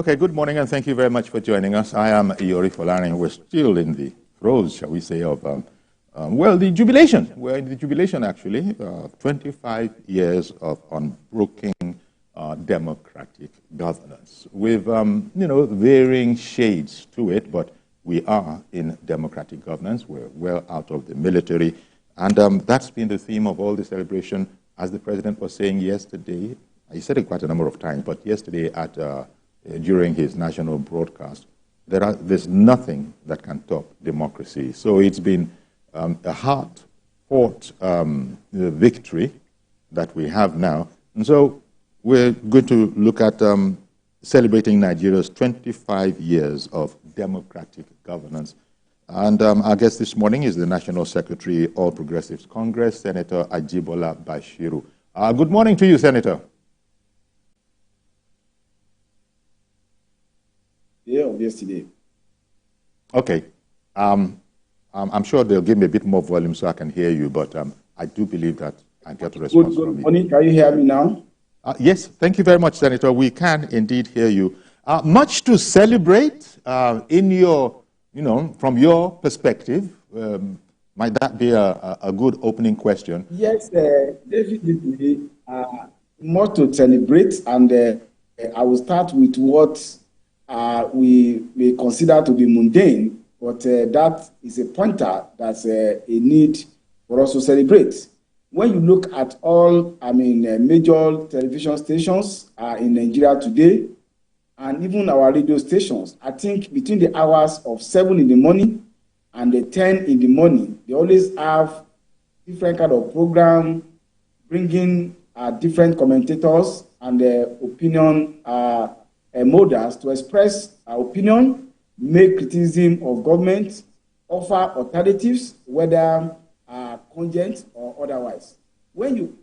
Okay, good morning and thank you very much for joining us. I am Iyori Folarin. We're still in the throes, shall we say, of, the jubilation. We're in the jubilation, actually. 25 years of unbroken democratic governance with, varying shades to it, but we are in democratic governance. We're well out of the military. And that's been the theme of all the celebration, as the president was saying yesterday. He said it quite a number of times, but yesterday during his national broadcast, there's nothing that can top democracy. So it's been a hard-fought victory that we have now. And so we're going to look at celebrating Nigeria's 25 years of democratic governance. And our guest this morning is the National Secretary, All Progressives Congress, Senator Ajibola Basiru. Good morning to you, Senator. Yeah, of yesterday. Okay. I'm sure they'll give me a bit more volume so I can hear you, but I do believe that I get a response from you. Good morning. Can you hear me now? Yes, thank you very much, Senator. We can indeed hear you. Much to celebrate in your, from your perspective. Might that be a good opening question? Yes, definitely. More to celebrate, and I will start with what we may consider to be mundane, but that is a pointer that's a need for us to celebrate. When you look at all, major television stations in Nigeria today, and even our radio stations, I think between the hours of 7 in the morning and the 10 in the morning, they always have different kind of program, bringing different commentators and opinion mothers to express our opinion, make criticism of government, offer alternatives, whether congent or otherwise. When you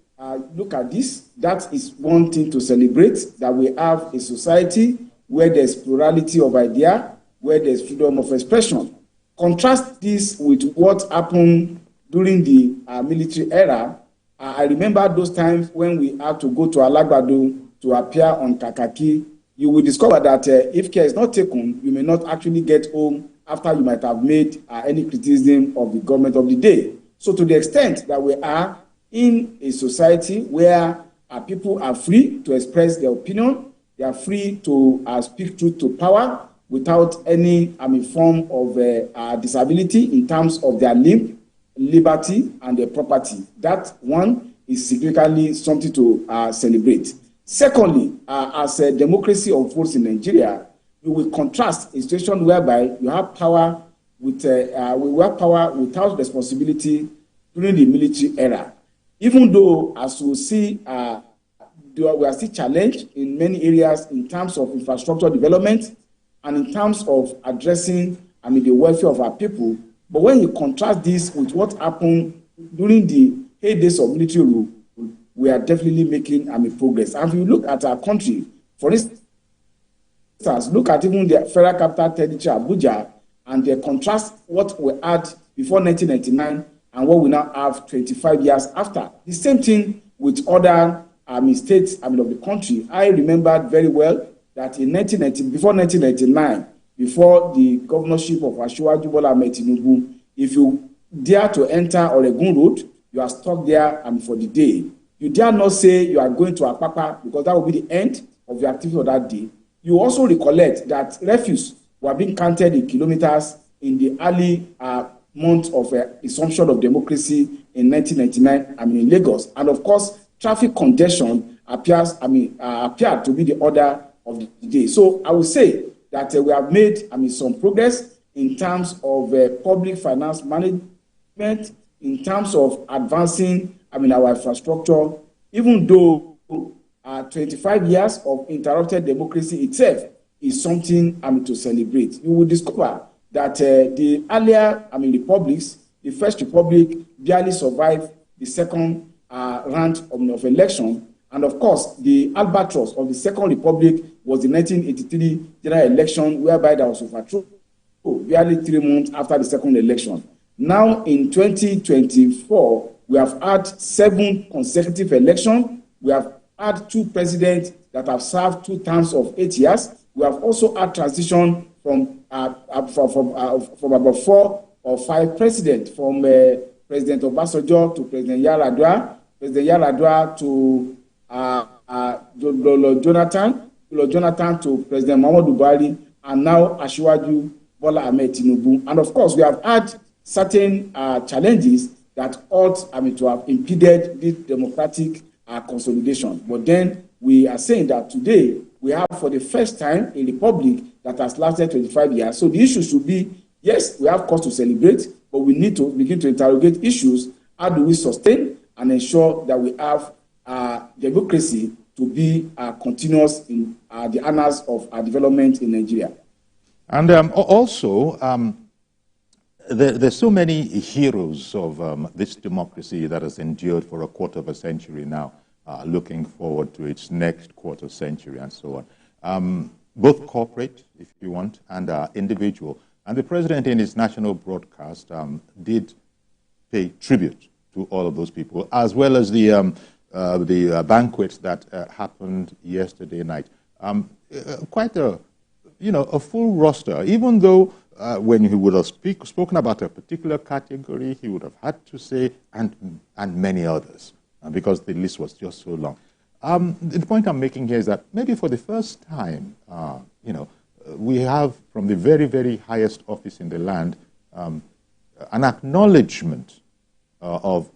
look at this, that is one thing to celebrate, that we have a society where there's plurality of idea, where there's freedom of expression. Contrast this with what happened during the military era. I remember those times when we had to go to Alagbado to appear on Kakaki. You will discover that if care is not taken, you may not actually get home after you might have made any criticism of the government of the day. So to the extent that we are in a society where people are free to express their opinion, they are free to speak truth to power without any form of disability in terms of their liberty and their property. That one is significantly something to celebrate. Secondly, as a democracy unfolds in Nigeria, you will contrast a situation whereby you have power with power without responsibility during the military era. Even though, as you see, we are still challenged in many areas in terms of infrastructure development and in terms of addressing the welfare of our people. But when you contrast this with what happened during the heydays of military rule, we are definitely making progress. And if you look at our country, for instance, look at even the federal capital territory, Abuja, and they contrast what we had before 1999 and what we now have 25 years after. The same thing with other states of the country. I remembered very well that in before 1999, before the governorship of Ajibola Basiru, if you dare to enter Oregun Road, you are stuck there for the day. You dare not say you are going to Apapa because that will be the end of your activity of that day. You also recollect that refuse were being counted in kilometers in the early months of assumption of democracy in 1999 in Lagos. And of course, traffic congestion appeared to be the order of the day. So I would say that we have made some progress in terms of public finance management, in terms of advancing our infrastructure, even though 25 years of interrupted democracy itself is something to celebrate. You will discover that the earlier republics, the first republic barely survived the second round of election, and of course the albatross of the second republic was the 1983 general election, whereby there was overthrow barely 3 months after the second election. Now in 2024, we have had 7 consecutive elections. We have had 2 presidents that have served 2 terms of 8 years. We have also had transition from about 4 or 5 presidents, from President Obasanjo to President Yar'Adua, President Yar'Adua to Jonathan to President Muhammadu Buhari, and now Asiwaju Bola Ahmed Tinubu. And of course, we have had certain challenges that ought, to have impeded this democratic consolidation. But then we are saying that today we have, for the first time, a republic that has lasted 25 years. So the issue should be, yes, we have cause to celebrate, but we need to begin to interrogate issues. How do we sustain and ensure that we have democracy to be continuous in the annals of our development in Nigeria? And also, there's so many heroes of this democracy that has endured for a quarter of a century now, looking forward to its next quarter century and so on. Both corporate, if you want, and individual. And the president in his national broadcast did pay tribute to all of those people, as well as the banquet that happened yesterday night. Quite a full roster, even though when he would have spoken about a particular category, he would have had to say, and many others, because the list was just so long. The point I'm making here is that maybe for the first time, we have, from the very, very highest office in the land, an acknowledgement of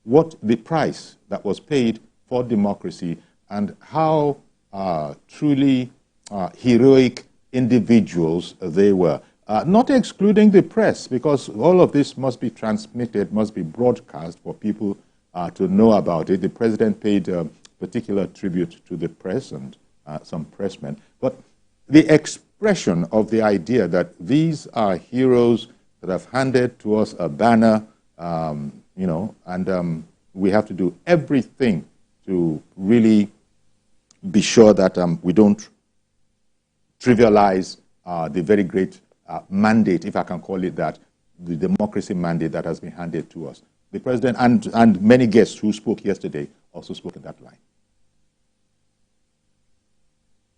what the price that was paid for democracy and how truly heroic individuals they were. Not excluding the press, because all of this must be transmitted, must be broadcast for people to know about it. The president paid particular tribute to the press and some pressmen. But the expression of the idea that these are heroes that have handed to us a banner, and we have to do everything to really be sure that we don't trivialize the very great mandate, if I can call it that, the democracy mandate that has been handed to us. The president and many guests who spoke yesterday also spoke in that line.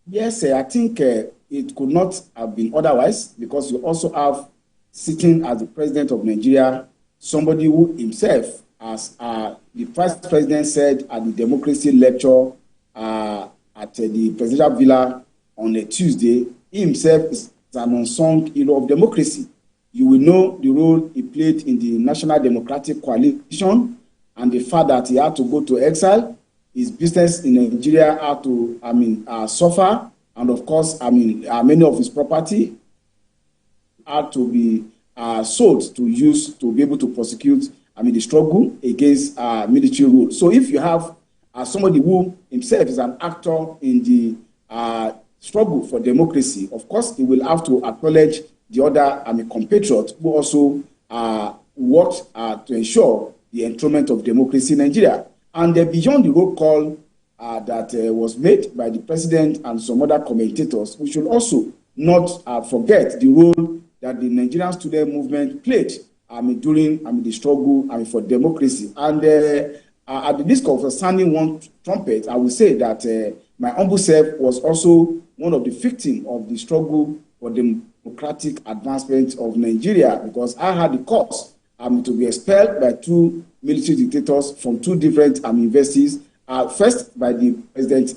Yes, I think it could not have been otherwise, because you also have, sitting as the president of Nigeria, somebody who himself, as the vice president said at the democracy lecture at the presidential villa on a Tuesday, he himself is an unsung hero of democracy. You will know the role he played in the National Democratic Coalition and the fact that he had to go to exile. His business in Nigeria had to, suffer, and of course, many of his property had to be sold to use to be able to prosecute, the struggle against military rule. So if you have somebody who himself is an actor in the struggle for democracy, of course, he will have to acknowledge the other compatriots who also worked to ensure the enthronement of democracy in Nigeria. And beyond the roll call that was made by the president and some other commentators, we should also not forget the role that the Nigerian student movement played during the struggle for democracy. And at the risk of sounding one trumpet, I will say that my humble self was also one of the victims of the struggle for democratic advancement of Nigeria, because I had the cause to be expelled by 2 military dictators from 2 different universities. First by the President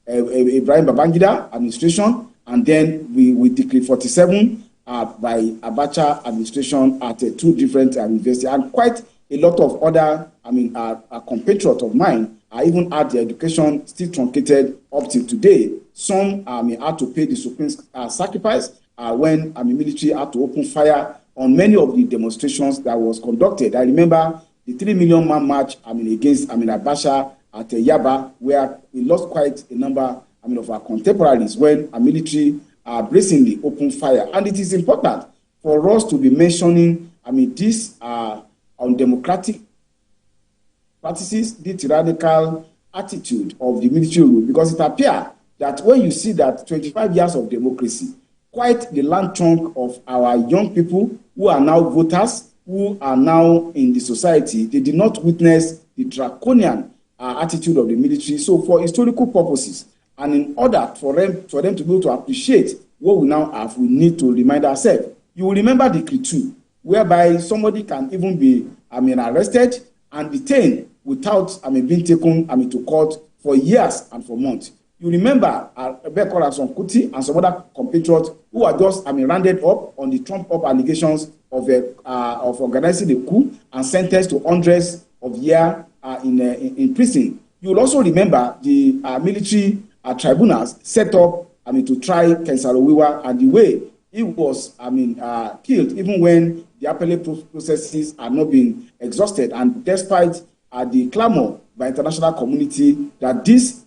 Ibrahim Babangida administration, and then with Decree 47 by Abacha administration at 2 different universities, and quite a lot of other compatriots of mine. I even had the education still truncated up till today. Some had to pay the supreme sacrifice when military had to open fire on many of the demonstrations that was conducted. I remember the 3 million man march against Abacha at Yaba, where we lost quite a number of our contemporaries when a military brazenly opened fire. And it is important for us to be mentioning this undemocratic practices, the tyrannical attitude of the military rule, because it appears that when you see that 25 years of democracy, quite the land chunk of our young people who are now voters, who are now in the society, they did not witness the draconian attitude of the military. So for historical purposes, And in order for them to be able to appreciate what we now have, we need to remind ourselves. You will remember Decree 2, whereby somebody can even be arrested and detained without being taken to court for years and for months. You remember Bekola Kuti and some other compatriots who are just rounded up on the Trump-up allegations of organizing the coup and sentenced to hundreds of years in prison. You will also remember the military tribunals set up to try Kensalowiwa and the way he was killed, even when the appellate processes are not being exhausted, and despite the clamor by international community that this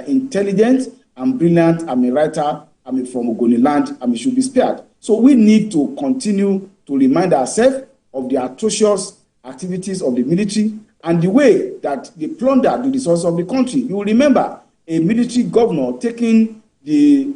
intelligent and brilliant writer from Ogoni land should be spared. So we need to continue to remind ourselves of the atrocious activities of the military and the way that they plundered the resources of the country. You will remember a military governor taking the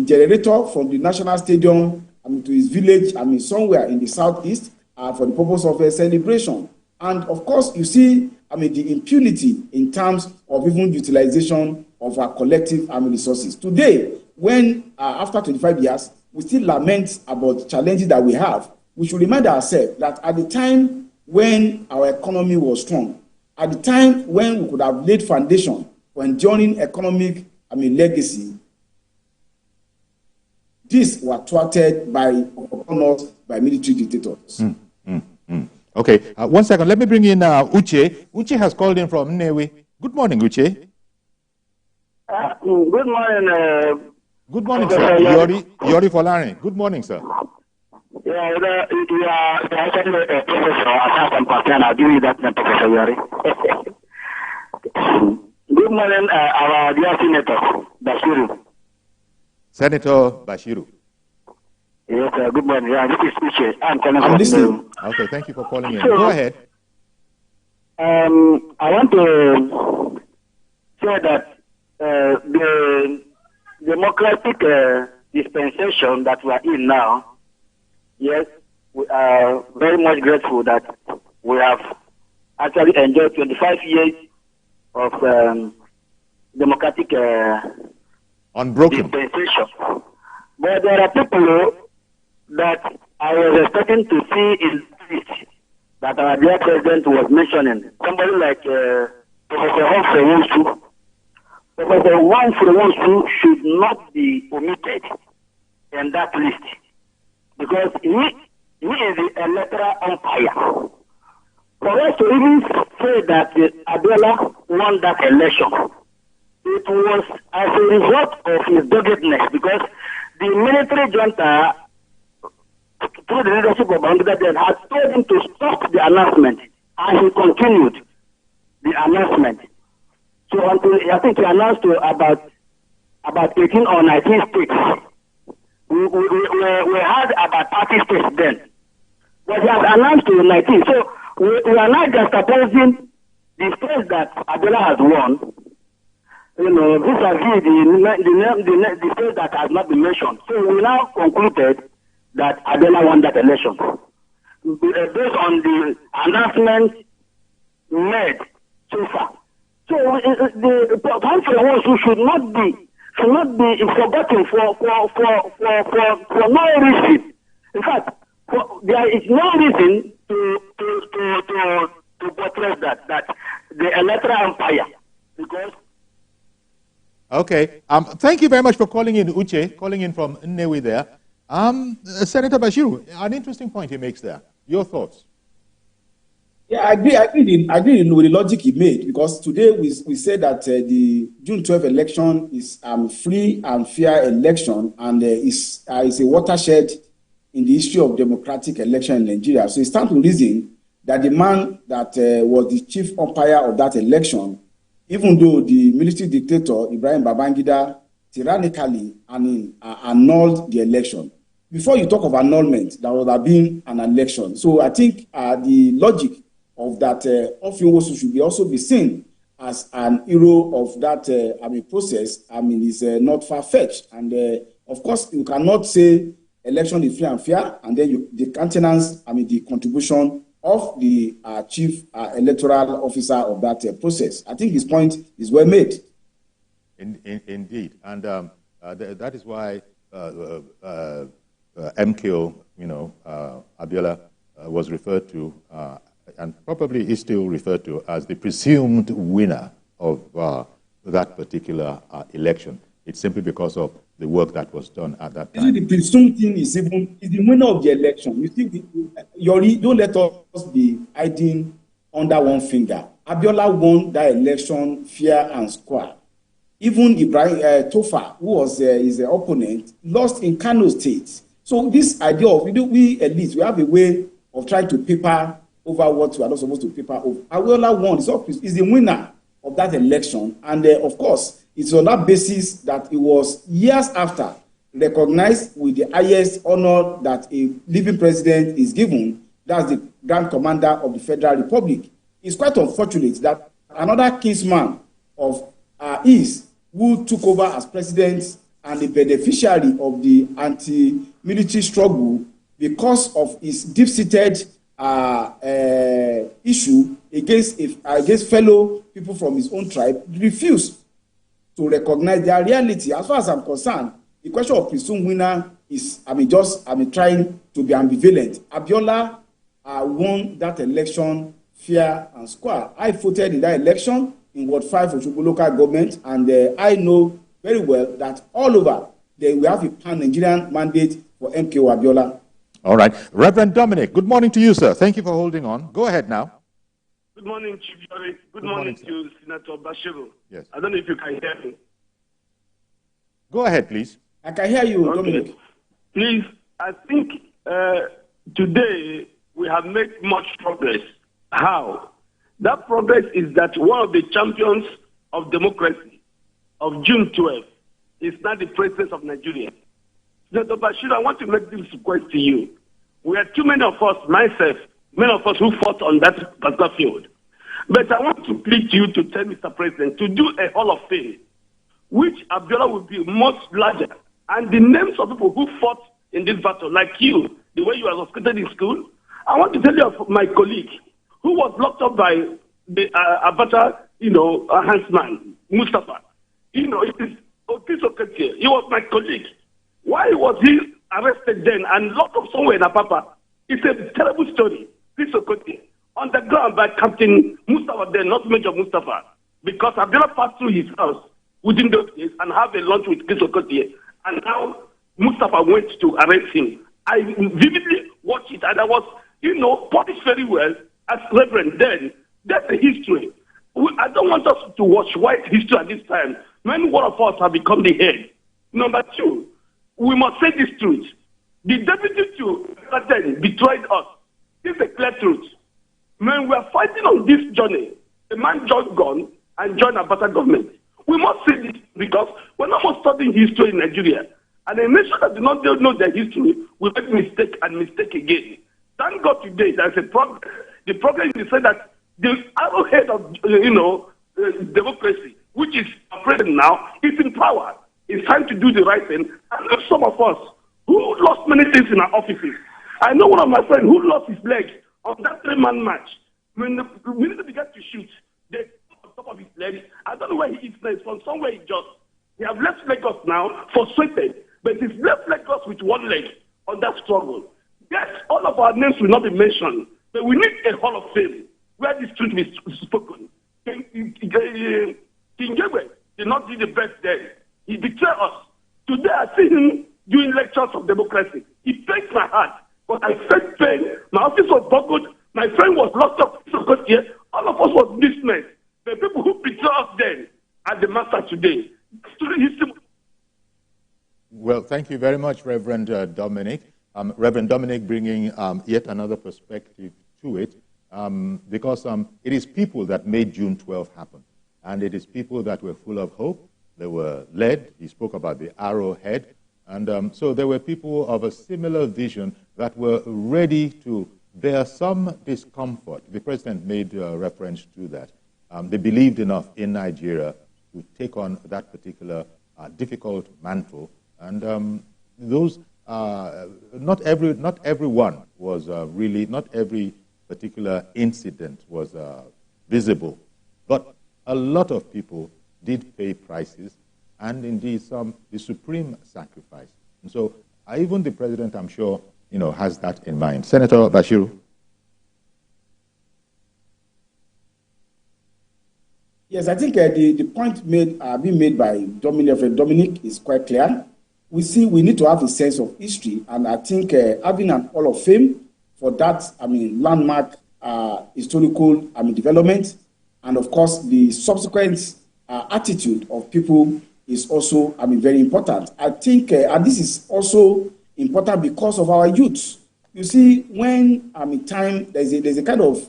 generator from the national stadium to his village, somewhere in the southeast, for the purpose of a celebration. And of course, you see, the impunity in terms of even utilization of our collective resources. Today, when after 25 years, we still lament about challenges that we have, we should remind ourselves that at the time when our economy was strong, at the time when we could have laid foundation for enduring economic legacy, these were thwarted by military dictators. Okay, 1 second. Let me bring in Uche. Uche has called in from Nnewi. Good morning, Uche. Good morning. Good morning, sir. Yori Folani. Good morning, sir. Yeah, you are actually a professor. As I'm concerned, I'll give you that name, Professor Yori. Good morning, our dear Senator Basiru. Senator Basiru. Yes, good morning. Yeah, this is Uche. I'm listening. Okay, thank you for calling in. Go ahead. I want to say that the democratic dispensation that we are in now, yes, we are very much grateful that we have actually enjoyed 25 years of democratic unbroken dispensation. But there are people that I was expecting to see in this that our dear president was mentioning. Somebody like Professor Humphrey. Professor Humphrey should not be omitted in that list because he is the electoral umpire. For us to even say that Ajibola won that election, it was as a result of his doggedness because the military junta, through the leadership of Bangladesh, had told him to stop the announcement, and he continued the announcement. So until I think he announced to about 18 or 19 states. We had about 30 states then, but he has announced to 19. So we are not just opposing the states that Ajibola has won. You know, vis-a-vis the state that has not been mentioned. So we now concluded that Ajibola won that election based on the announcement made so far. So the country who should not be forgotten for no reason. In fact, there is no reason to portray that the electoral empire because. Okay. Thank you very much for calling in, Uche, calling in from Nnewi there. Senator Basiru, an interesting point he makes there. Your thoughts? Yeah, I agree with the logic he made, because today we said that the June 12 election is free and fair election, and is a watershed in the history of democratic election in Nigeria. So it stands to reason that the man that was the chief umpire of that election, even though the military dictator Ibrahim Babangida tyrannically annulled the election. Before you talk of annulment, there would have been an election. So I think the logic of that Ofinwosu should also be seen as an hero of that process. Is not far-fetched. And of course, you cannot say election is free and fair, and then the countenance, the contribution of the chief electoral officer of that process. I think his point is well made. Indeed, and that is why MKO, Abiola, was referred to, and probably is still referred to as the presumed winner of that particular election. It's simply because of the work that was done at that time. The presumed thing is the winner of the election. You think, Yori, don't let us be hiding under one finger. Abiola won that election fair and square. Even Ibrahim Tofa, who was his opponent, lost in Kano State. So this idea of, we elites, we have a way of trying to paper over what we are not supposed to paper over. Abiola won, is the winner of that election. And of course, it's on that basis that it was years after recognized with the highest honor that a living president is given. That's the Grand Commander of the Federal Republic. It's quite unfortunate that another kinsman of his, who took over as president and the beneficiary of the anti-military struggle because of his deep-seated issue against fellow people from his own tribe, refused to recognize their reality. As far as I'm concerned, the question of presumed winner is, trying to be ambivalent. Abiola won that election fair and square. I voted in that election in Ward 5 of Osogbo local government, and I know very well that all over we have a pan-Nigerian mandate for MKO Abiola. All right. Reverend Dominic, good morning to you, sir. Thank you for holding on. Go ahead now. Good morning, Chief Yori. Good morning to Senator Basiru. Yes. I don't know if you can hear me. Go ahead, please. I can hear you, Dominic. Please, I think today we have made much progress. How? That progress is that one of the champions of democracy of June 12th is now the president of Nigeria. Senator Basiru, I want to make this request to you. We are too many of us, myself, many of us who fought on that particular field. But I want to plead to you to tell Mr. President to do a Hall of Fame, which Abiola will be much larger. And the names of people who fought in this battle, like you, the way you were educated in school, I want to tell you of my colleague who was locked up by the Abacha, huntsman, Mustafa. It is Otis Oketie. He was my colleague. Why was he arrested then and locked up somewhere in Apapa? It's a terrible story. Otis Oketie. On the ground by Captain Mustafa then, not Major Mustafa. Because Abiola passed through his house within those days and have a lunch with Otis Oketie. And now Mustafa went to arrest him. I vividly watched it and I was, punished very well as Reverend then. That's the history. I don't want us to watch white history at this time. When one of us have become the head. Number two, we must say this truth. The deputy to President betrayed us. This is a clear truth. When we are fighting on this journey, a man joined gun and joined a better government. We must say this because we're not studying history in Nigeria. And a nation that do not know their history will make mistake again. Thank God today there's a progress. The progress is say that the arrowhead of democracy, which is present now, is in power. It's time to do the right thing. And there's some of us who lost many things in our offices. I know one of my friends who lost his legs on that 3-man match. When the minister began to shoot, they on top of his legs. I don't know where he is now. From somewhere he have left Lagos now, frustrated, but he's left Lagos with one leg on that struggle. Yes, all of our names will not be mentioned, but we need a Hall of Fame where this truth is spoken. King Gabriel did not do the best then. He betrayed us. Today I see him doing lectures of democracy. It breaks my heart, but I felt pain. My office was boggled. My friend was locked up. All of us was dismissed. The people who betrayed us then are the master today. Well, thank you very much, Reverend Dominic. Reverend Dominic bringing yet another perspective to it, because it is people that made June 12 happen. And it is people that were full of hope. They were led. He spoke about the arrowhead. And so there were people of a similar vision that were ready to bear some discomfort. The president made reference to that. They believed enough in Nigeria to take on that particular difficult mantle. And those, not everyone was really, not every particular incident was visible. But a lot of people did pay prices, and indeed some the supreme sacrifice. And so even the president, I'm sure, has that in mind. Senator Basiru. Yes, I think the point being made by Dominic is quite clear. We need to have a sense of history, and I think having an Hall of Fame for that, landmark historical, development, and of course the subsequent attitude of people is also, very important. I think, and this is also important because of our youth. You see, when time there's a kind of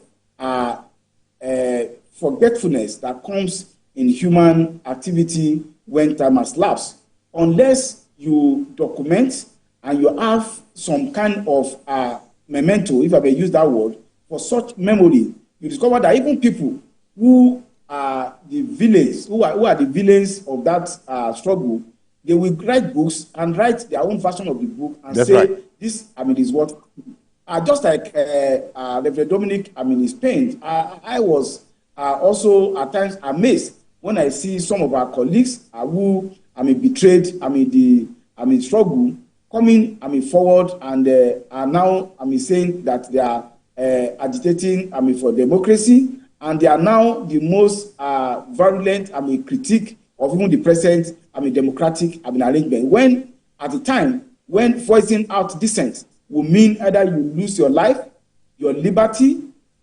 forgetfulness that comes in human activity when time has lapsed. Unless you document and you have some kind of memento, if I may use that word, for such memory, you discover that even people who are the villains, who are the villains of that struggle, they will write books and write their own version of the book and That's say, right. This, is what. Just like Reverend Dominic, is pained. I was also at times amazed when I see some of our colleagues who betrayed the struggle coming forward and are now saying that they are agitating for democracy, and they are now the most virulent critique of even the present democratic arrangement. When at the time when voicing out dissent will mean either you lose your life, your liberty,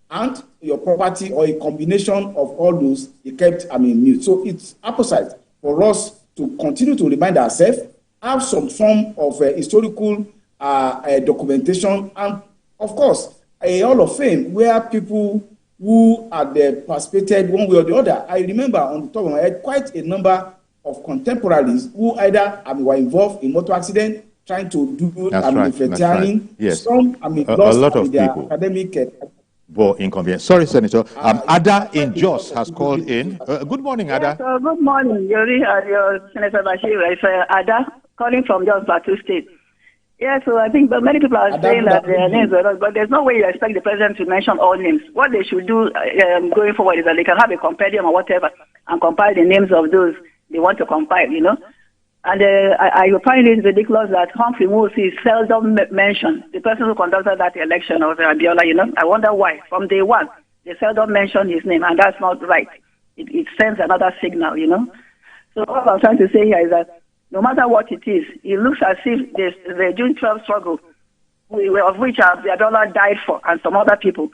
and your property, or a combination of all those, they kept mute. So it's apposite for us to continue to remind ourselves, have some form of historical documentation, and of course a Hall of Fame where people who had participated one way or the other. I remember on the top of my head quite a number of contemporaries who either were involved in motor accident, trying to do veteran. Yes. Some a lost lot of their people. academic Inconvenience. Sorry, Senator. Ada in Jos has called in. Good morning, Ada. Yes, good morning, Yuri and your Senator Bashir. It's Ada calling from Jos Plateau State. Yeah, so I think many people are saying that their names are not, but there's no way you expect the president to mention all names. What they should do going forward is that they can have a compendium or whatever and compile the names of those they want to compile, And I find it ridiculous that Humphrey Mosi is seldom mentioned, the person who conducted that election of Abiola, I wonder why. From day one, they seldom mention his name, and that's not right. It sends another signal, So what I'm trying to say here is that no matter what it is, it looks as if the June 12 struggle, of which Abiola died for, and some other people,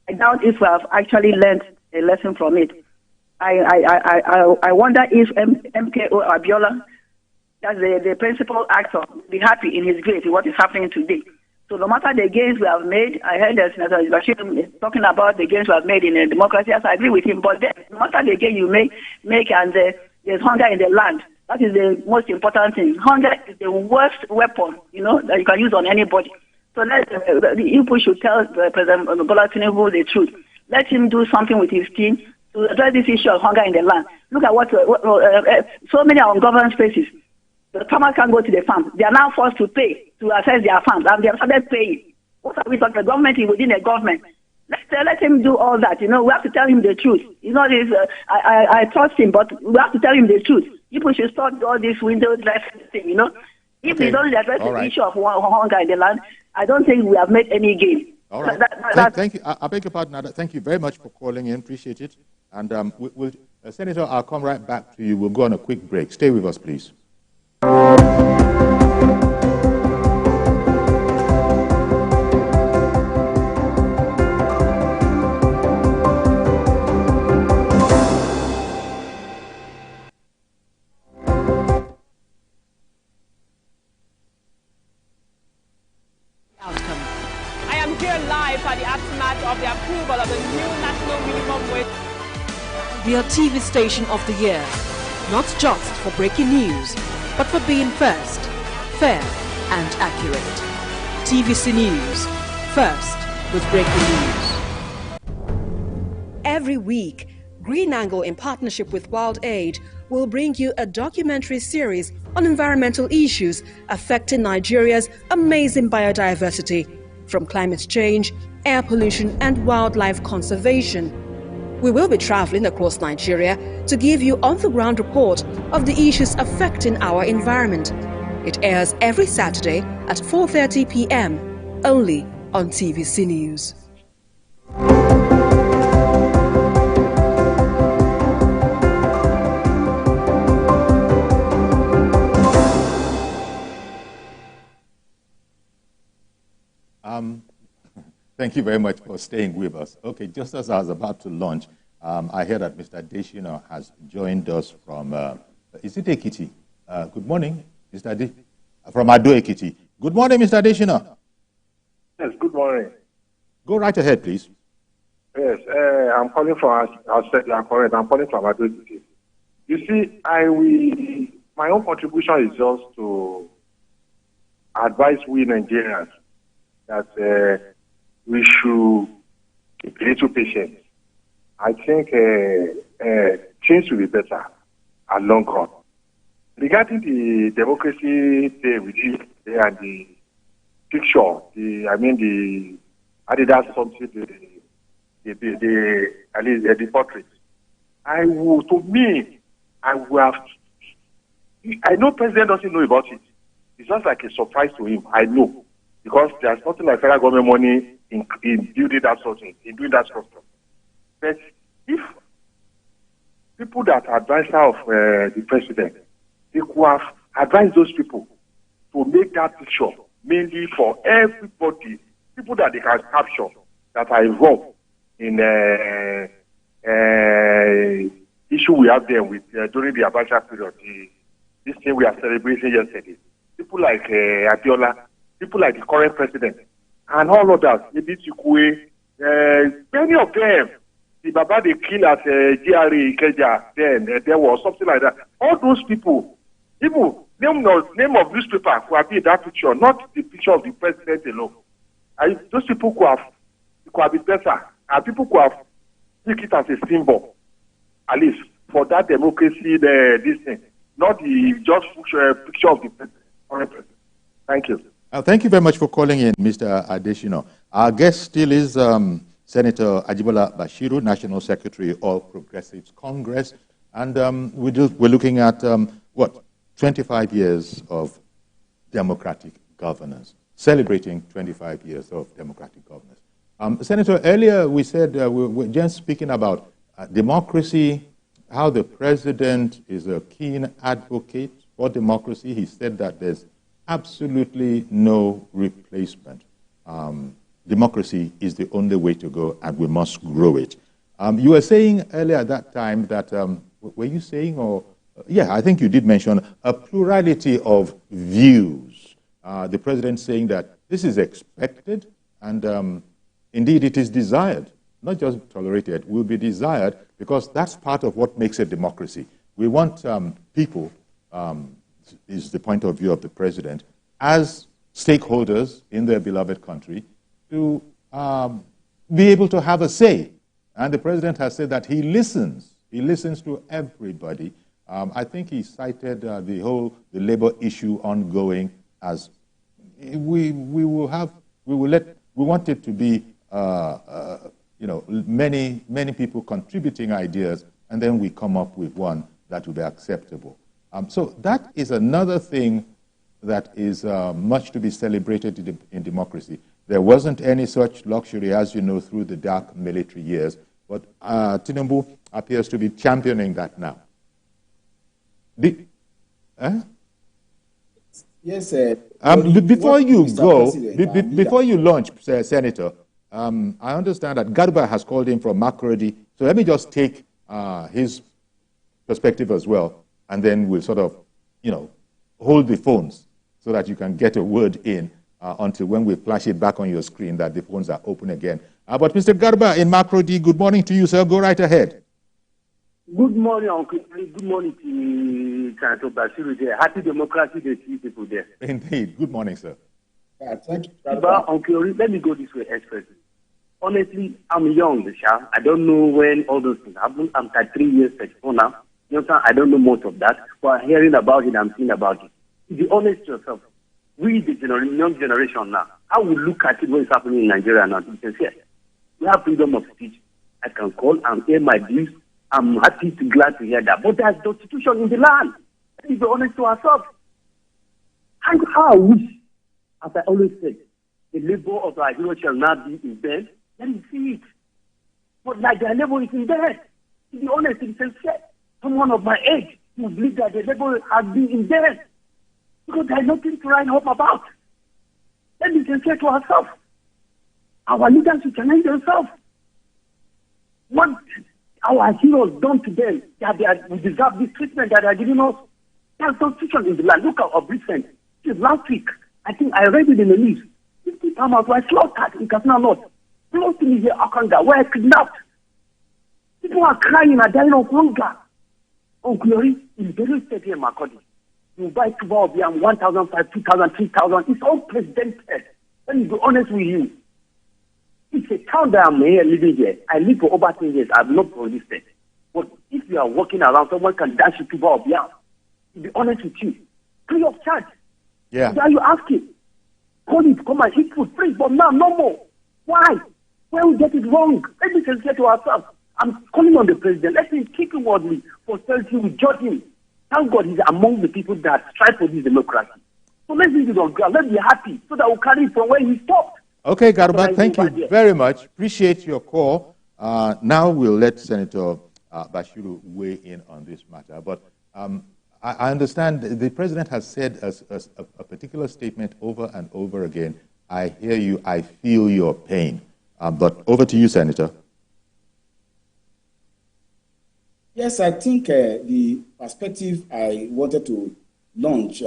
I doubt if we have actually learned a lesson from it. I wonder if MKO Abiola, that's the principal actor, be happy in his grave with what is happening today. So no matter the gains we have made, I heard Senator Bashir talking about the gains we have made in democracy. Yes, I agree with him. But then, no matter the gain you make and there's hunger in the land, that is the most important thing. Hunger is the worst weapon, that you can use on anybody. So the people should tell President Bola Tinubu the truth. Let him do something with his team to address this issue of hunger in the land. Look at what so many are on government spaces. The farmers can't go to the farm. They are now forced to pay to access their farms, and they have started paying. What are we talking about? The government is within the government. Let him do all that. We have to tell him the truth. I trust him, but we have to tell him the truth. People should stop all this window dressing thing, If we don't address the issue of hunger in the land, I don't think we have made any gain. All right. Thank you. I beg your pardon, Ada. Thank you very much for calling in. Appreciate it. And Senator, I'll come right back to you. We'll go on a quick break. Stay with us, please. At the aftermath of the approval of the new national minimum wage. We are TV station of the year, not just for breaking news, but for being first, fair and accurate. TVC News, first with breaking news. Every week, Green Angle, in partnership with Wild Aid, will bring you a documentary series on environmental issues affecting Nigeria's amazing biodiversity. from climate change, air pollution and wildlife conservation. We will be traveling across Nigeria to give you on-the-ground report of the issues affecting our environment. It airs every Saturday at 4:30 p.m. only on TVC News. Thank you very much for staying with us. Okay, just as I was about to launch, I hear that Mr. Adeshina has joined us from, is it Ekiti? Good morning, Mr. Adeshina. From Ado Ekiti. Good morning, Mr. Adeshina. Yes, good morning. Go right ahead, please. Yes, I'm calling from, I said you are correct, I'm calling from Ado Ekiti. You see, my own contribution is just to advise we Nigerians that we should keep a little patient. I think things will be better at long run. Regarding the democracy day we did and the picture, the Adidas something, the portrait. I know President doesn't know about it. It's just like a surprise to him. I know. Because there's nothing like federal government money in building that sort of thing, in doing that structure. But if people that are advisor of the president, they could have advised those people to make that picture mainly for everybody, people that they can capture that are involved in issue we have there with during the Abacha period, this thing we are celebrating yesterday. People like Abiola, people like the current president, and all others, maybe Chikwe, many of them, the Baba they kill at GRA Ikeja, then there was something like that. All those people, name of newspaper could have been that picture, not the picture of the president alone. Those people could have been better, and people could have taken it as a symbol, at least for that democracy, this thing, not the just picture of the current president. Thank you. Thank you very much for calling in, Mr. Adeshina. Our guest still is Senator Ajibola Basiru, National Secretary of Progressives Congress. And we're looking at, 25 years of democratic governance, celebrating 25 years of democratic governance. Senator, earlier we said we were just speaking about democracy, how the president is a keen advocate for democracy. He said that there's absolutely no replacement. Democracy is the only way to go, and we must grow it. You were saying earlier at that time that, were you saying, or, yeah, I think you did mention a plurality of views. The president saying that this is expected, and indeed it is desired, not just tolerated, will be desired, because that's part of what makes a democracy. We want people, is the point of view of the president, as stakeholders in their beloved country, to be able to have a say. And the president has said that he listens. He listens to everybody. I think he cited the labor issue ongoing as we want it to be many people contributing ideas, and then we come up with one that will be acceptable. So that is another thing that is much to be celebrated in democracy. There wasn't any such luxury, as you know, through the dark military years, but Tinubu appears to be championing that now. Yes, sir. Before you go, before you launch, Senator, I understand that Garba has called in from Makurdi, so let me just take his perspective as well, and then we'll sort of, hold the phones so that you can get a word in until when we flash it back on your screen that the phones are open again. But Mr. Garba in Makurdi, good morning to you, sir. Go right ahead. Good morning, Uncle. Good morning to Senator Basiru there. Happy democracy day to you people there. Indeed. Good morning, sir. Thank you. But, Uncle, let me go this way expressly. Honestly, I'm young, I don't know when all those things happen. I'm 33 years, 34 now. You know, I don't know most of that, but hearing about it, I'm thinking about it. To be honest to yourself, we, the young generation now, I will look at it when it's happening in Nigeria now. You can say, we have freedom of speech. I can call and air my views. I'm happy to glad to hear that. But there's constitution in the land. Let's be honest to ourselves. And how I wish, as I always said, the labor of our heroes shall not be in bed. Let me see it. But like their labor is in bed. To be honest, it's sincere. Someone of my age who believes that the labor has been in bed. Because there's nothing to write home about. Let me sincere to ourselves. Our leaders should challenge themselves. What our heroes done to them, we deserve this treatment that they are giving us. There's constitution in the land. Look at our recent. Last week, I think I read it in the news. 50 farmers were slaughtered in Katsina North. Close to me here, Akanga, were kidnapped. People are crying and dying of hunger. Oh, glory, in very state here, Makodi. You buy tuba of yam, 1,500, 2,000, 3,000. It's all presidented. Let me be honest with you. It's a town that I'm here living here. I live for over 10 years. I've not produced it. But if you are walking around, someone can dash you tuba of yam. To be honest with you, free of charge. Yeah. Why are you asking? Call it, come and eat food, free, but now no more. Why? Why we get it wrong? Let me say to ourselves. I'm calling on the president. Let him keep him wordly. For certainty, we judge him. Thank God he's among the people that strive for this democracy. So let's leave it on ground. Let's be happy so that we'll carry it from where he stopped. Okay, Garuba, thank you very much. Appreciate your call. Now we'll let Senator Basiru weigh in on this matter. But I understand the president has said a particular statement over and over again. I hear you, I feel your pain. But over to you, Senator. Yes, I think the perspective I wanted to launch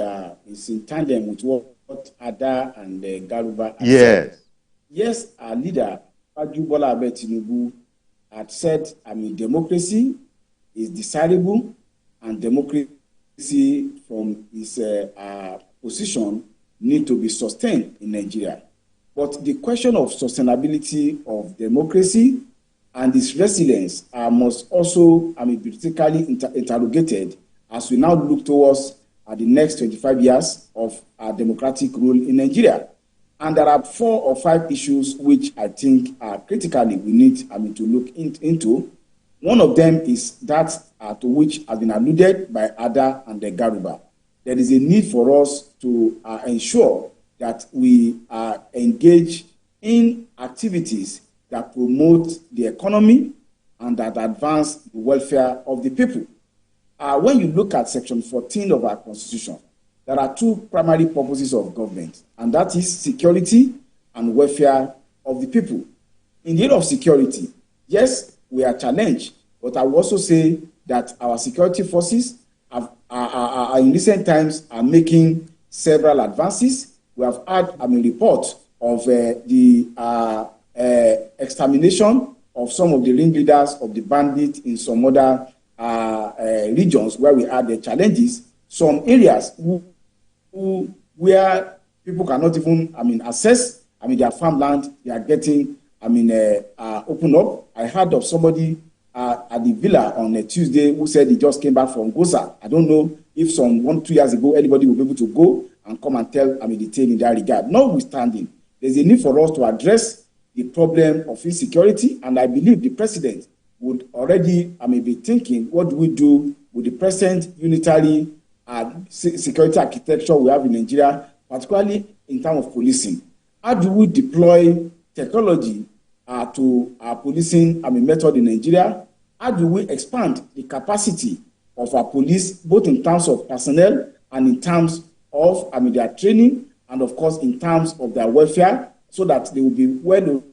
is in tandem with what Ada and Garuba said. Yes, our leader, Ajibola Basiru, had said, democracy is desirable and democracy from its position need to be sustained in Nigeria. But the question of sustainability of democracy and its resilience must also be critically interrogated as we now look towards the next 25 years of democratic rule in Nigeria. And there are 4 or 5 issues which I think critically we need to look into. One of them is that to which has been alluded by Ada and the Garuba. There is a need for us to ensure that we engage in activities that promote the economy and that advance the welfare of the people. When you look at Section 14 of our Constitution, there are 2 primary purposes of government, and that is security and welfare of the people. In the area of security, yes, we are challenged, but I will also say that our security forces are in recent times are making several advances. We have had reports of the extermination of some of the ringleaders of the bandits in some other regions where we had the challenges. Some areas where people cannot even access their farmland, they are getting open up. I heard of somebody at the villa on a Tuesday who said he just came back from Goza. I don't know if 1-2 years ago anybody will be able to go and come and tell the tale in that regard. Notwithstanding, there's a need for us to address the problem of insecurity, and I believe the president would already be thinking, what do we do with the present unitary security architecture we have in Nigeria, particularly in terms of policing? How do we deploy technology to our policing method in Nigeria? How do we expand the capacity of our police, both in terms of personnel and in terms of their training, and of course in terms of their welfare, so that they will be well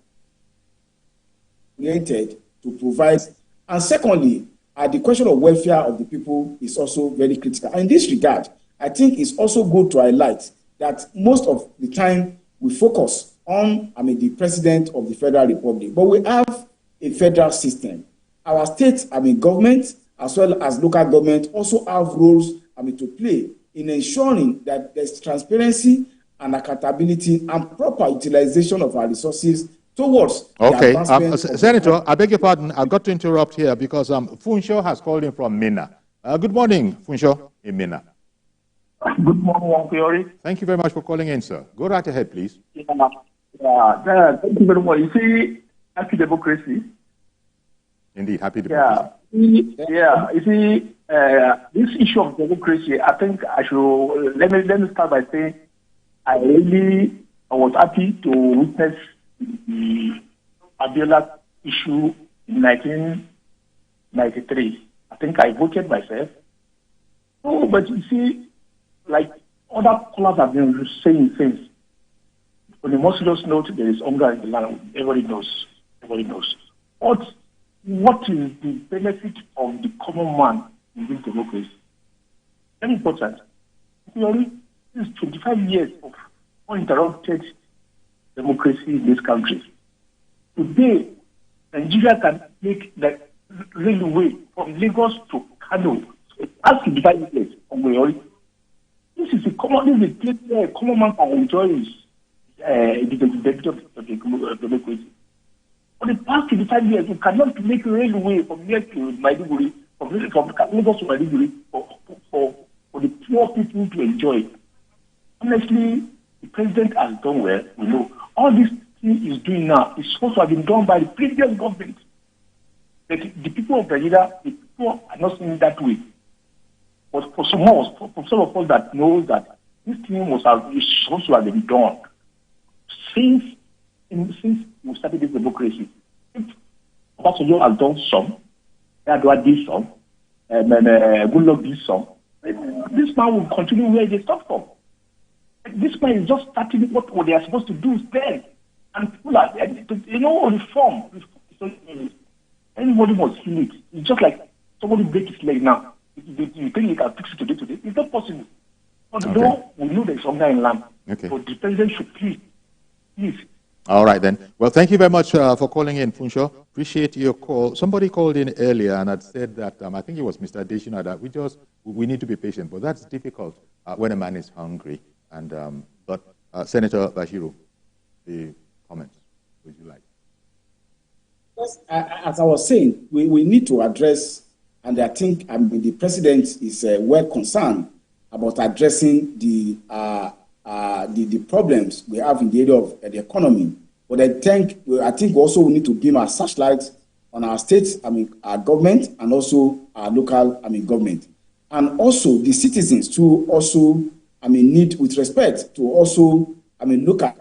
oriented to provide. And secondly, the question of welfare of the people is also very critical. And in this regard, I think it's also good to highlight that most of the time we focus on the president of the Federal Republic, but we have a federal system. Our state government as well as local government also have roles to play in ensuring that there's transparency and accountability and proper utilization of our resources towards the advancement. Senator, I beg your pardon, I've got to interrupt here because Funsho has called in from Minna. Good morning, Funsho in Minna. Good morning, Uncle Yori. Thank you very much for calling in, sir. Go right ahead, please. Thank you very much. You see, happy democracy. Indeed, happy democracy. You see, this issue of democracy, I think I should, let me start by saying I was happy to witness the Abiola issue in 1993. I think I voted myself. Oh, but you see, like other callers have been saying since, on a more serious note, there is hunger in the land. Everybody knows. Everybody knows. But what is the benefit of the common man in this democracy? Very important. This is 25 years of uninterrupted democracy in this country. Today, Nigeria can make the railway from Lagos to Kano. That's 25 years of glory. This is a place where a common man can enjoy the benefit of the democracy. For the past 25 years, we cannot make railway from here to Maiduguri, from Lagos to Maiduguri for the poor people to enjoy. Honestly, the president has done well. We know all this thing is doing now is supposed to have been done by the previous government. But the people of Nigeria, the people are not seeing it that way. But for some of us that knows that this thing is supposed to have been done since we started this democracy. Obasanjo has done some, Adwa did some, Goodluck did some. This man will continue where they stopped from. This man is just starting what they are supposed to do then. And people are, reform. Anybody must feel it. It's just like somebody break his leg now. You think you can fix it today? It's not possible. But we know there's hunger in land. Okay. But the president should please. All right, then. Well, thank you very much for calling in, Funsho. Appreciate your call. Somebody called in earlier and had said that, I think it was Mr. Adeshina, that we need to be patient. But that's difficult when a man is hungry. And but Senator Basiru, the comments, would you like? Yes, as I was saying, we need to address, and I think the president is well concerned about addressing the problems we have in the area of the economy. But I think also we need to beam our searchlight on our state, our government, and also our local, government, and also the citizens to also, need with respect to also, look at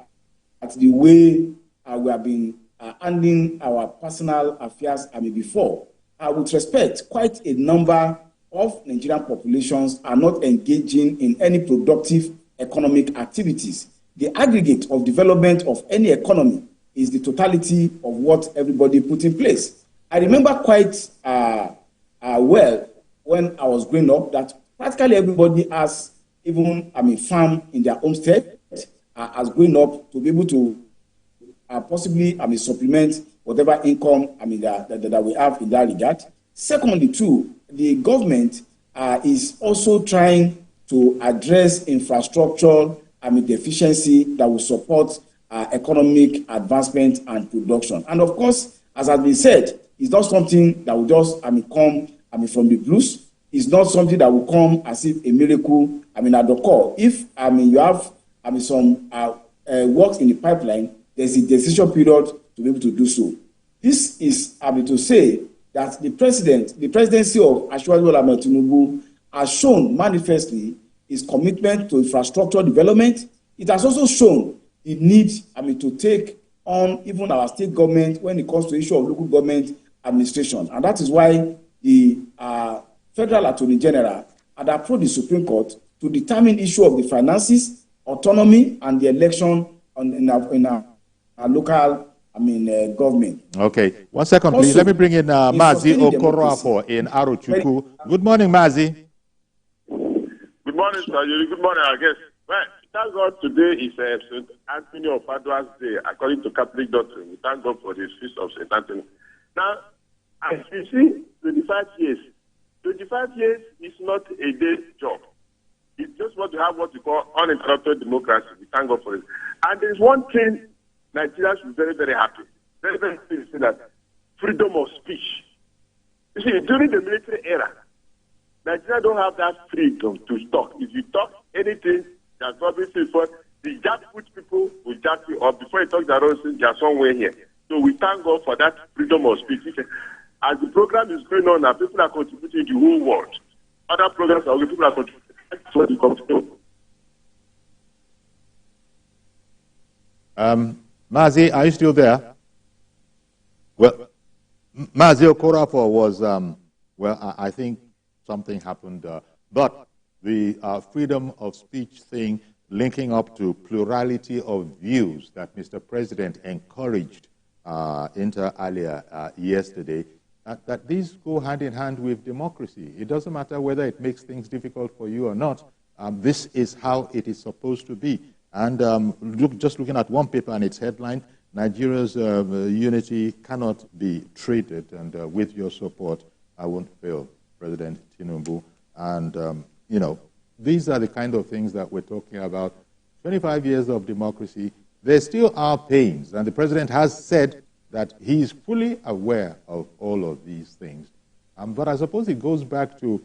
the way we have been handling our personal affairs, before. With respect, quite a number of Nigerian populations are not engaging in any productive economic activities. The aggregate of development of any economy is the totality of what everybody put in place. I remember quite well when I was growing up that practically everybody has even farm in their homestead as growing up to be able to possibly supplement whatever income that we have in that regard. Secondly, too, the government is also trying to address infrastructure deficiency that will support economic advancement and production. And of course, as has been said, it's not something that will just come from the blues. It's not something that will come as if a miracle at the core. If you have some works in the pipeline, there's a decision period to be able to do so. This is to say that the presidency of Ajibola Basiru has shown manifestly its commitment to infrastructure development. It has also shown the need to take on even our state government when it comes to the issue of local government administration. And that is why the Federal Attorney General had approached the Supreme Court to determine the issue of the finances, autonomy, and the election in our local government. Okay. 1 second, please. Let me bring in Mazi Okoroafo in Arochukwu. Good morning, Mazi. Good morning, sir. Good morning, I guess. Well, thank God today is St. Anthony of Padua's Day, according to Catholic doctrine. We thank God for the feast of St. Anthony. Now, as you see, 25 years. 25 years is not a day job. It's just what you have what you call uninterrupted democracy. We thank God for it. And there's one thing Nigeria should be very, very happy. Very, very happy to say that freedom of speech. You see, during the military era, Nigeria don't have that freedom to talk. If you talk, anything that probably says what the jackpot people will jack you up before you talk that they are somewhere here. So we thank God for that freedom of speech. As the program is going on now, people are contributing to the whole world. Other programs are people are contributing to the continent. Mazi, are you still there? Well, Mazi Okorafor was, I think something happened, but the freedom of speech thing linking up to plurality of views that Mr. President encouraged inter alia yesterday, that these go hand in hand with democracy. It doesn't matter whether it makes things difficult for you or not. This is how it is supposed to be. And just looking at one paper and its headline, Nigeria's unity cannot be traded. And with your support, I won't fail, President Tinubu. And, you know, these are the kind of things that we're talking about. 25 years of democracy, there still are pains. And the president has said that he is fully aware of all of these things. But I suppose it goes back to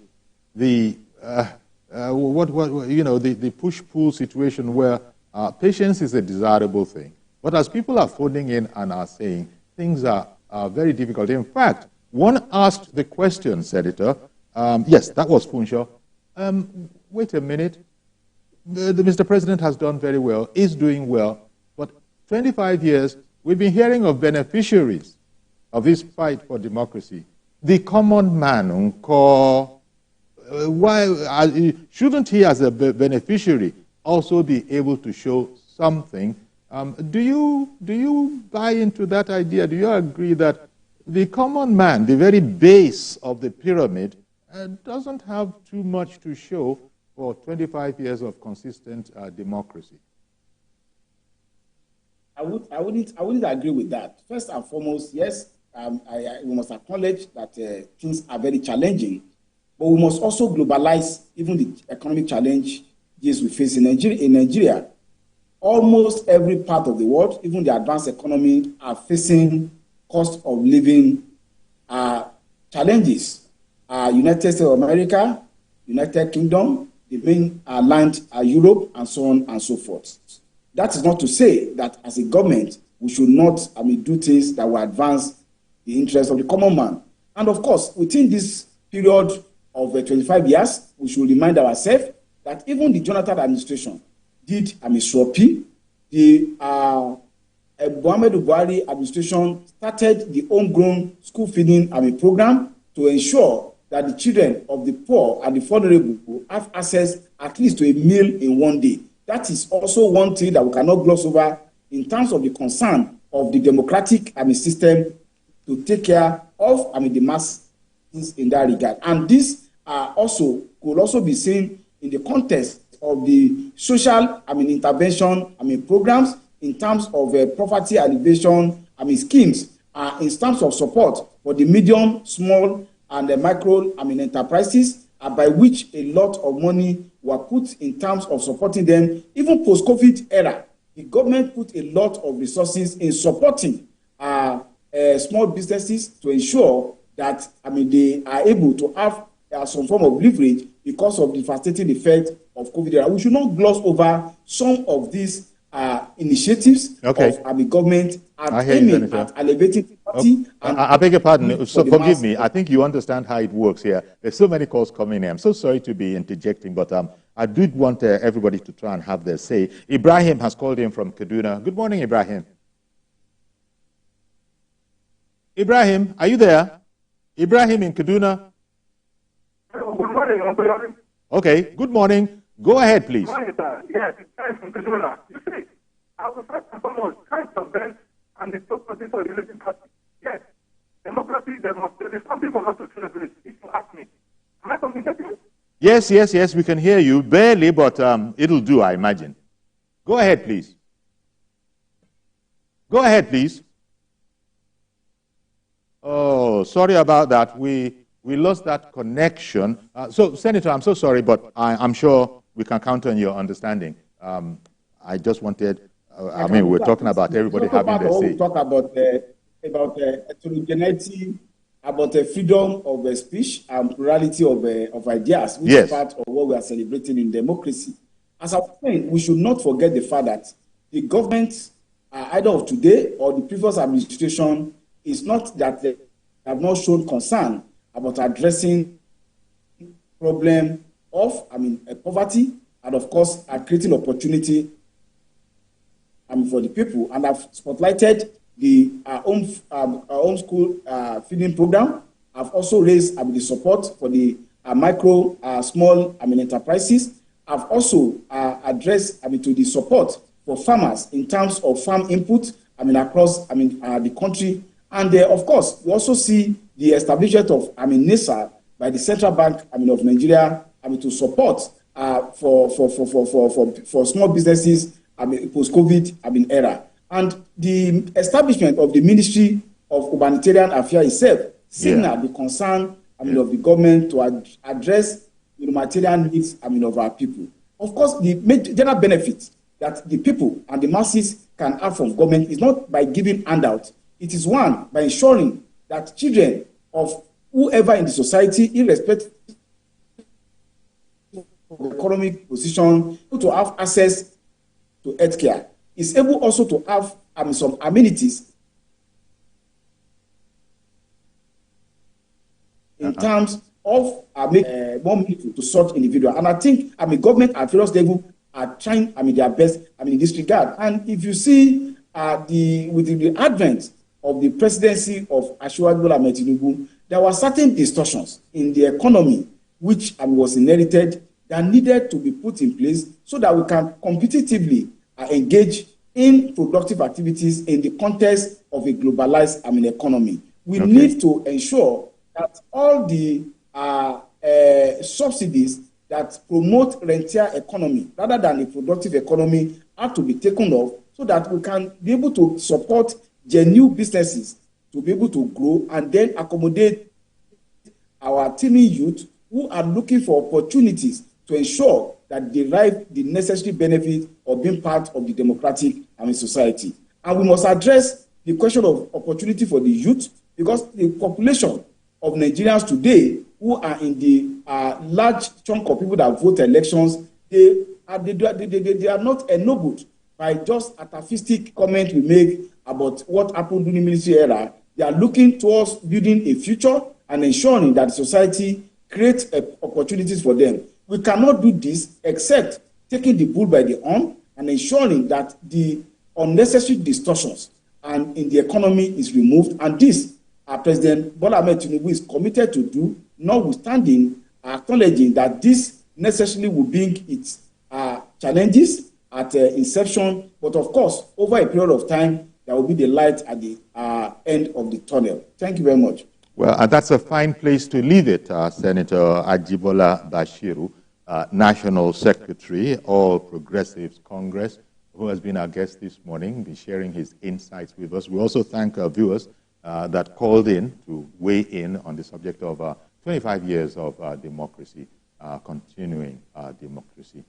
the, the push-pull situation where patience is a desirable thing. But as people are phoning in and are saying, things are very difficult. In fact, one asked the question, Senator, yes, that was Funshaw. Wait a minute. Mr. President has done very well, is doing well, but 25 years, we've been hearing of beneficiaries of this fight for democracy. The common man, why shouldn't he, as a beneficiary, also be able to show something? Do you buy into that idea? Do you agree that the common man, the very base of the pyramid, doesn't have too much to show for 25 years of consistent democracy? I wouldn't agree with that. First and foremost, yes, we must acknowledge that things are very challenging, but we must also globalize even the economic challenges we face in Nigeria. Almost every part of the world, even the advanced economy, are facing cost of living challenges. United States of America, United Kingdom, the main land Europe, and so on and so forth. That is not to say that as a government, we should not do things that will advance the interests of the common man. And of course, within this period of 25 years, we should remind ourselves that even the Jonathan administration did SWOPI. The Muhammad Buhari administration started the homegrown school feeding program to ensure that the children of the poor and the vulnerable have access at least to a meal in one day. That is also one thing that we cannot gloss over in terms of the concern of the democratic system to take care of the masses in that regard. And this also could also be seen in the context of the social intervention programs in terms of poverty alleviation schemes in terms of support for the medium, small, and micro enterprises, by which a lot of money were put in terms of supporting them. Even post-COVID era, the government put a lot of resources in supporting small businesses to ensure that they are able to have some form of leverage because of the devastating effect of COVID era. We should not gloss over some of these initiatives of the government aiming at elevating poverty. I beg your pardon, so forgive me. I think you understand how it works here. There's so many calls coming in. I'm so sorry to be interjecting, but I did want everybody to try and have their say. Ibrahim has called in from Kaduna. Good morning, Ibrahim. Ibrahim, are you there? Ibrahim in Kaduna. Good morning. Okay, good morning. Go ahead, please. Good morning, sir. Yes, it's from Kaduna. You see, I was first and foremost trying to bend and the top position of the religion party. Yes, democracy, there is something for us to celebrate, if you ask me. Am I communicating? Yes, we can hear you. Barely, but it'll do, I imagine. Go ahead, please. Go ahead, please. Oh, sorry about that. We lost that connection. So, Senator, I'm so sorry, but I'm sure we can count on your understanding. I just wanted, we're talking about everybody having their say. We talk about heterogeneity, about the freedom of speech and plurality of ideas, which is part of what we are celebrating in democracy. as I was saying, we should not forget the fact that the government, either of today or the previous administration, is not that they have not shown concern about addressing problem of, poverty, and of course, creating opportunity for the people, and have spotlighted the home school feeding program. I've also raised the support for the micro, small enterprises. I've also addressed to the support for farmers in terms of farm input across the country. And of course, we also see the establishment of NISA by the Central Bank of Nigeria to support for small businesses post-COVID era. And the establishment of the Ministry of Humanitarian Affairs itself signal the concern of the government to address the humanitarian needs of our people. Of course, the general benefit that the people and the masses can have from government is not by giving handouts. It is one, by ensuring that children of whoever in the society, irrespective of economic position, to have access to healthcare, is able also to have some amenities in terms of more meaningful to such individual. And I think government at various levels are trying their best in this regard. And if you see with the advent of the presidency of Ajibola Basiru, there were certain distortions in the economy which was inherited that needed to be put in place so that we can competitively engage in productive activities in the context of a globalized economy. We need to ensure that all the subsidies that promote rentier economy rather than a productive economy have to be taken off so that we can be able to support genuine businesses to be able to grow and then accommodate our teeming youth who are looking for opportunities to ensure that they derive the necessary benefit of being part of the democratic society. And we must address the question of opportunity for the youth, because the population of Nigerians today who are in the large chunk of people that vote elections, they are not ennobled by just atavistic comment we make about what happened during the military era. They are looking towards building a future and ensuring that society creates opportunities for them. We cannot do this except taking the bull by the horn and ensuring that the unnecessary distortions and in the economy is removed. And this, President Bola Ahmed Tinubu is committed to do, notwithstanding acknowledging that this necessarily will bring its challenges at inception, but of course, over a period of time, there will be the light at the end of the tunnel. Thank you very much. Well, that's a fine place to leave it, Senator Ajibola Basiru, National Secretary, All Progressives Congress, who has been our guest this morning, be sharing his insights with us. We also thank our viewers that called in to weigh in on the subject of 25 years of democracy, continuing democracy.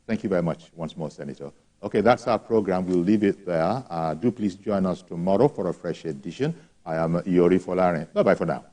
Thank you very much once more, Senator. Okay, that's our program. We'll leave it there. Do please join us tomorrow for a fresh edition. I am Yori Folare. Bye-bye for now.